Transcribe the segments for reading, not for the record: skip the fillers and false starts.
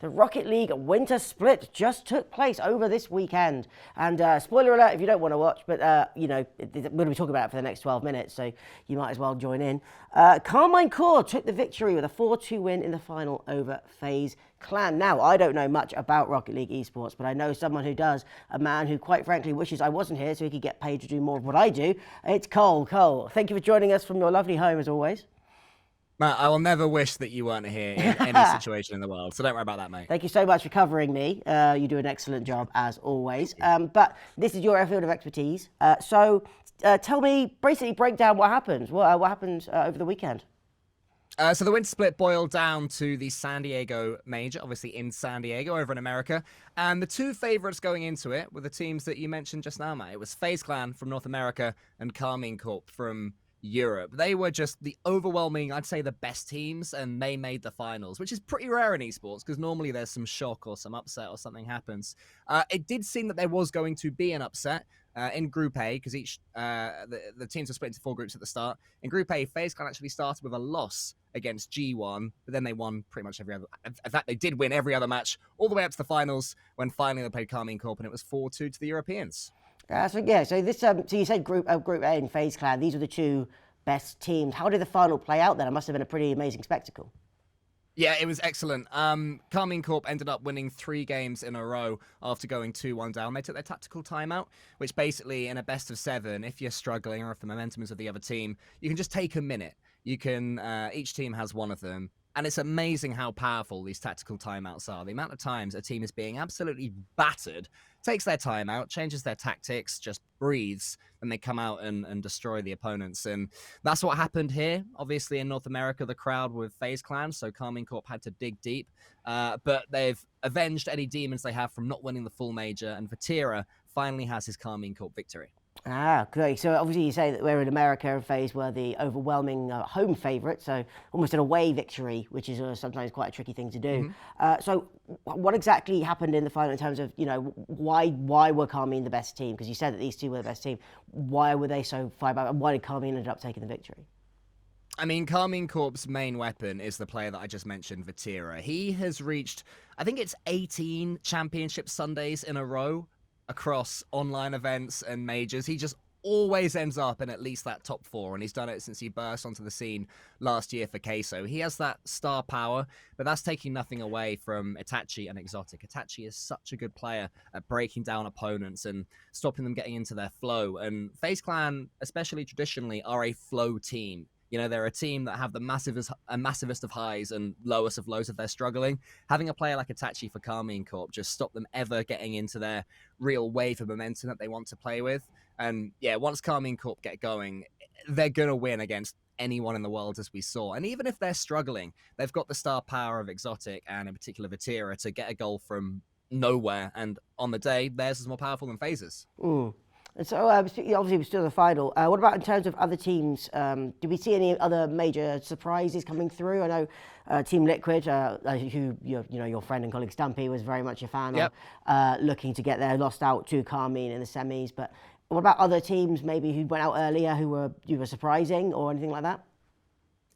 The Rocket League Winter Split just took place over this weekend. And spoiler alert if you don't want to watch, but we're going to be talking about it for the next 12 minutes, so you might as well join in. Carmine Corps took the victory with a 4-2 win in the final over FaZe Clan. Now, I don't know much about Rocket League esports, but I know someone who does, a man who quite frankly wishes I wasn't here so he could get paid to do more of what I do. It's Cole. Cole, thank you for joining us from your lovely home as always. Matt, I will never wish that you weren't here in any situation in the world, so don't worry about that, mate. Thank you so much for covering me. You do an excellent job, as always. But this is your field of expertise. So tell me, basically break down what happened. What happened over the weekend? So the Winter Split boiled down to the San Diego Major, obviously in San Diego, over in America. And the two favourites going into it were the teams that you mentioned just now, Matt. It was FaZe Clan from North America and Carmine Corp from Europe. They were just the overwhelming, I'd say, the best teams, and they made the finals, which is pretty rare in esports because normally there's some shock or some upset or something happens. It did seem that there was going to be an upset in Group A because the teams were split into 4 groups at the start. In Group A, FaZe Clan actually started with a loss against G1, but then they won pretty much every other. In fact, they did win every other match all the way up to the finals when finally they played Carmine Corp, and it was 4-2 to the Europeans. So this so you said Group A and FaZe Clan. These were the two best teams. How did the final play out then? It must have been a pretty amazing spectacle. Yeah, it was excellent. Carmine Corp ended up winning 3 games in a row after going 2-1 down. They took their tactical timeout, which basically in a best of 7, if you're struggling or if the momentum is with the other team, you can just take a minute. You can, each team has one of them. And it's amazing how powerful these tactical timeouts are. The amount of times a team is being absolutely battered, takes their timeout, changes their tactics, just breathes, and they come out and destroy the opponents. And that's what happened here. Obviously, in North America, the crowd with FaZe Clan, so Carmine Corp had to dig deep. But they've avenged any demons they have from not winning the full major, and Vatira finally has his Carmine Corp victory. Ah, great. So obviously you say that we're in America and FaZe were the overwhelming home favourite, so almost an away victory, which is sometimes quite a tricky thing to do. So what exactly happened in the final in terms of, why were Carmine the best team? Because you said that these two were the best team. Why were they so far back? And why did Carmine end up taking the victory? I mean, Carmine Corp's main weapon is the player that I just mentioned, Vatira. He has reached, I think it's 18 championship Sundays in a row across online events and majors. He just always ends up in at least that top 4, and he's done it since he burst onto the scene last year for Queso. He has that star power, but that's taking nothing away from Itachi and Exotic. Itachi is such a good player at breaking down opponents and stopping them getting into their flow, and FaZe Clan, especially traditionally, are a flow team. They're a team that have the massivest of highs and lowest of lows if they're struggling. Having a player like Itachi for Carmine Corp just stop them ever getting into their real wave of momentum that they want to play with. And yeah, once Carmine Corp get going, they're going to win against anyone in the world, as we saw. And even if they're struggling, they've got the star power of Exotic and in particular Vatira to get a goal from nowhere. And on the day, theirs is more powerful than FaZe's. And so, obviously, we're still in the final. What about in terms of other teams? Did we see any other major surprises coming through? I know Team Liquid, who your friend and colleague Stumpy was very much a fan of, looking to get there, lost out to Carmine in the semis. But what about other teams maybe who went out earlier who were surprising or anything like that?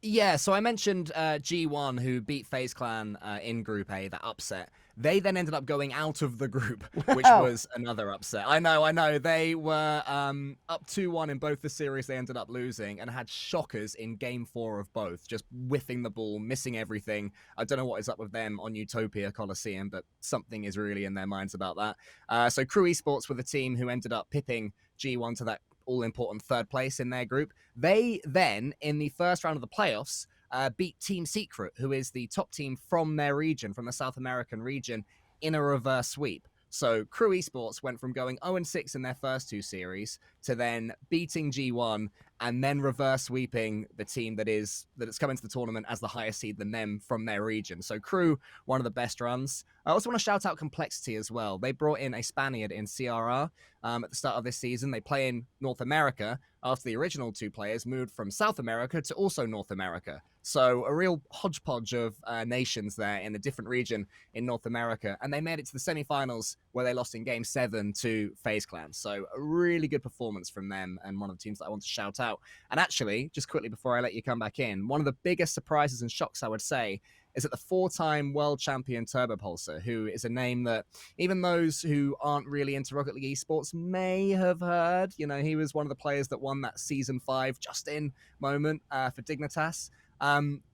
Yeah, so I mentioned G1, who beat FaZe Clan in Group A, that upset. They then ended up going out of the group, which was another upset. I know. They were up 2-1 in both the series. They ended up losing and had shockers in Game 4 of both, just whiffing the ball, missing everything. I don't know what is up with them on Utopia Coliseum, but something is really in their minds about that. So Crew Esports were the team who ended up pipping G1 to that all-important 3rd place in their group. They then, in the first round of the playoffs, beat Team Secret, who is the top team from their region, from the South American region, in a reverse sweep. So Crew Esports went from going 0-6 in their first 2 series to then beating G1 and then reverse sweeping the team that's come into the tournament as the highest seed than them from their region. So Crew, one of the best runs. I also want to shout out Complexity as well. They brought in a Spaniard in CRR at the start of this season. They play in North America after the original 2 players moved from South America to also North America. So a real hodgepodge of nations there in a different region in North America. And they made it to the semifinals where they lost in Game 7 to FaZe Clan. So a really good performance from them and one of the teams that I want to shout out. And actually, just quickly before I let you come back in, one of the biggest surprises and shocks, I would say, is that the 4-time world champion Turbopulsar, who is a name that even those who aren't really into Rocket League esports may have heard. You know, he was one of the players that won that Season 5 Just-In moment for Dignitas.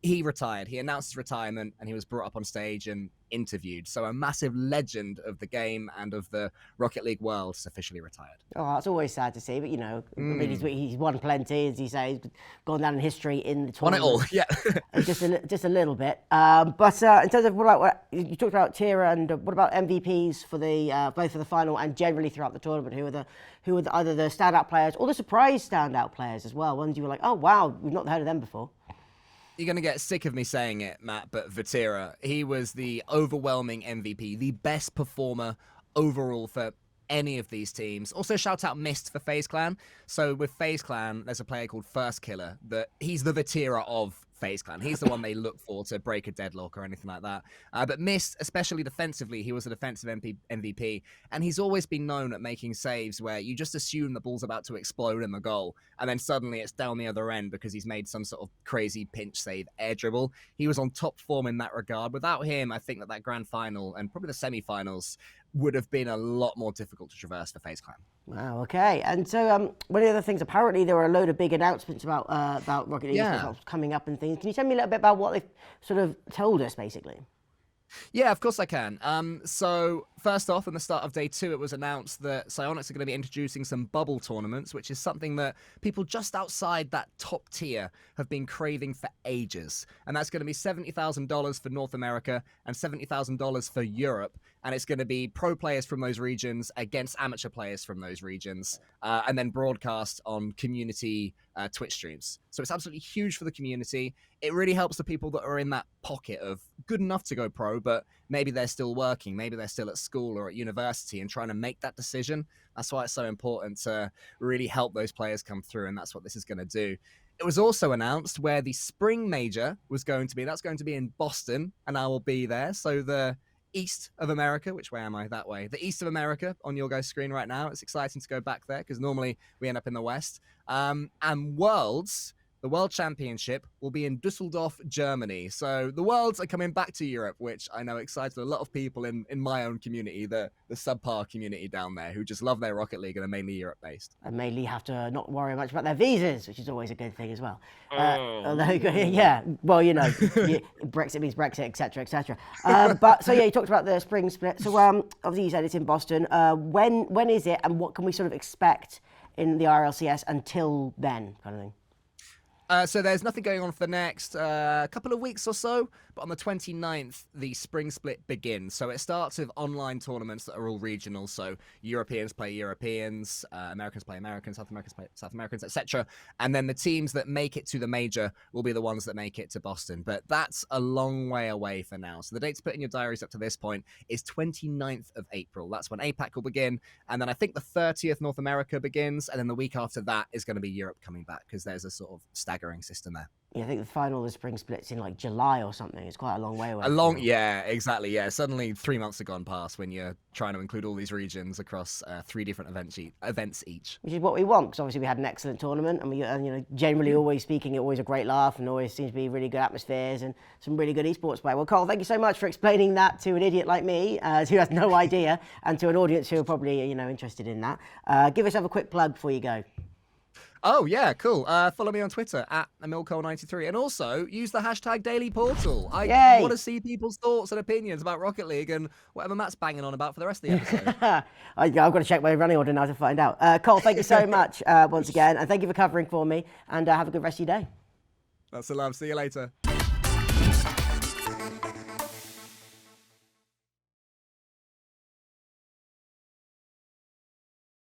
He retired. He announced his retirement, and he was brought up on stage and interviewed. So a massive legend of the game and of the Rocket League world has officially retired. Oh, it's always sad to see, but, you know, I mean, he's won plenty, as you say. He's gone down in history in the tournament. Won it all, yeah. just a little bit. But in terms of what you talked about Tira, and what about MVPs for the both for the final and generally throughout the tournament? Who are either the standout players or the surprise standout players as well? Ones you were like, oh wow, we've not heard of them before. You're going to get sick of me saying it, Matt, but Vatira, he was the overwhelming MVP, the best performer overall for any of these teams. Also, shout out Mist for FaZe Clan. So with FaZe Clan, there's a player called First Killer that he's the Vatira of FaZe Clan. He's the one they look for to break a deadlock or anything like that. But Mist, especially defensively, he was a defensive MVP, and he's always been known at making saves where you just assume the ball's about to explode in the goal, and then suddenly it's down the other end because he's made some sort of crazy pinch save air dribble. He was on top form in that regard. Without him, I think that grand final and probably the semi-finals would have been a lot more difficult to traverse for FaZe Clan. Wow, okay. And so one of the other things, apparently there were a load of big announcements about Rocket League coming up and things. Can you tell me a little bit about what they've sort of told us, basically? Yeah, of course I can. So first off, in the start of day 2, it was announced that Psyonix are going to be introducing some bubble tournaments, which is something that people just outside that top tier have been craving for ages. And that's going to be $70,000 for North America and $70,000 for Europe. And it's going to be pro players from those regions against amateur players from those regions, and then broadcast on community Twitch streams. So it's absolutely huge for the community. It really helps the people that are in that pocket of good enough to go pro, but maybe they're still working, maybe they're still at school or at university and trying to make that decision. That's why it's so important to really help those players come through, and that's what this is going to do. It was also announced where the spring major was going to be. That's going to be in Boston, and I will be there. So the East of America, which way am I? That way. The East of America on your guys' screen right now. It's exciting to go back there because normally we end up in the West. And Worlds, the World Championship, will be in Dusseldorf, Germany. So the Worlds are coming back to Europe, which I know excites a lot of people in my own community, the subpar community down there, who just love their Rocket League and are mainly Europe-based. And mainly have to not worry much about their visas, which is always a good thing as well. Yeah, well, you know, Brexit means Brexit, etc., etc. But so yeah, you talked about the spring split. So obviously you said it's in Boston. When is it, and what can we sort of expect in the RLCS until then, kind of thing? So there's nothing going on for the next couple of weeks or so, but on the 29th, the spring split begins. So it starts with online tournaments that are all regional. So Europeans play Europeans, Americans play Americans, South Americans play South Americans, etc. And then the teams that make it to the major will be the ones that make it to Boston. But that's a long way away for now. So the date to put in your diaries up to this point is 29th of April. That's when APAC will begin. And then I think the 30th North America begins. And then the week after that is going to be Europe coming back because there's a sort of staggering system there. Yeah, I think the final of the spring split's in like July or something. It's quite a long way away. Yeah, exactly. Yeah, suddenly 3 months have gone past when you're trying to include all these regions across 3 different events each. Which is what we want, because obviously we had an excellent tournament, and you know, generally, always speaking, it always a great laugh, and always seems to be really good atmospheres and some really good esports play. Well, Cole, thank you so much for explaining that to an idiot like me, who has no idea, and to an audience who are probably interested in that. Give yourself a quick plug before you go. Oh, yeah, cool. Follow me on Twitter at EmileCole93. And also, use the hashtag DailyPortal. I want to see people's thoughts and opinions about Rocket League and whatever Matt's banging on about for the rest of the episode. I've got to check my running order now to find out. Cole, thank you so much once again. And thank you for covering for me. And have a good rest of your day. That's the love. See you later.